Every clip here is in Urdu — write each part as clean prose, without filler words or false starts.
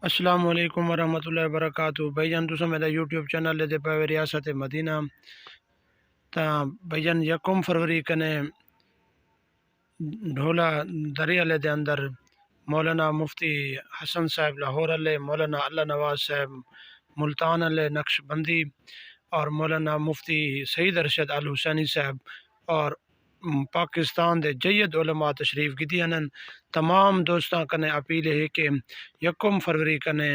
السلام علیکم ورحمۃ اللہ وبرکاتہ بھائی جان تسا میرا یوٹیوب چینل لیتے پہ ریاست مدینہ تا بھائی جان 1 فروری کنے ڈھولا دریا لے دے اندر مولانا مفتی حسن صاحب لاہور علیہ، مولانا اللہ نواز صاحب ملتان علیہ نقش بندی اور مولانا مفتی سعید ارشد ال حسینی صاحب اور پاکستان دے جید علماء تشریف کی انن تمام دوستاں کنے اپیل ہے کہ 1 فروری کنے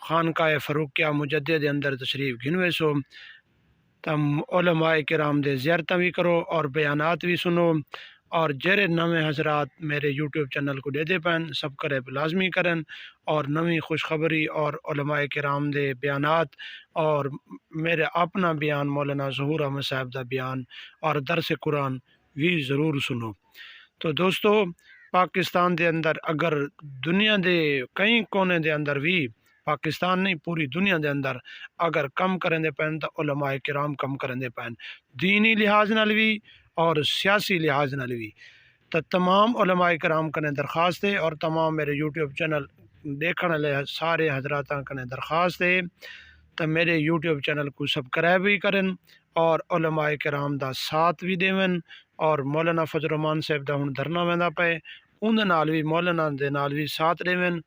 خانقاہ فروقیہ مجدد دے اندر تشریف گھنوے سو تم علماء کرام دے زیارتاں بھی کرو اور بیانات بھی سنو، اور جڑے نویں حضرات میرے یوٹیوب چینل کو دے پین سبسکرائب لازمی کرن، اور نویں خوشخبری اور علماء کرام دے بیانات اور میرے اپنا بیان مولانا ظہور احمد صاحب دا بیان اور درس قرآن بھی ضرور سنو۔ تو دوستو پاکستان دے اندر اگر دنیا دے کئی کونے دے اندر بھی، پاکستان نہیں پوری دنیا دے اندر اگر کم کریں دے پین تو علماء کرام کم کریں دے پین، دینی لحاظ نال بھی اور سیاسی لحاظ نال بھی۔ تو تمام علماء کرام کنے درخواست ہے اور تمام میرے یوٹیوب چینل دیکھنے والے سارے حضراتاں کنے درخواست ہے تو میرے یوٹیوب چینل کو سبسکرائب بھی کرن اور علماء کرام دا ساتھ بھی دیون، اور مولانا فضل الرحمان صاحب دا ہن دھرنا ویندا پے اون دے نال بھی مولانا دے نال بھی ساتھ دیون۔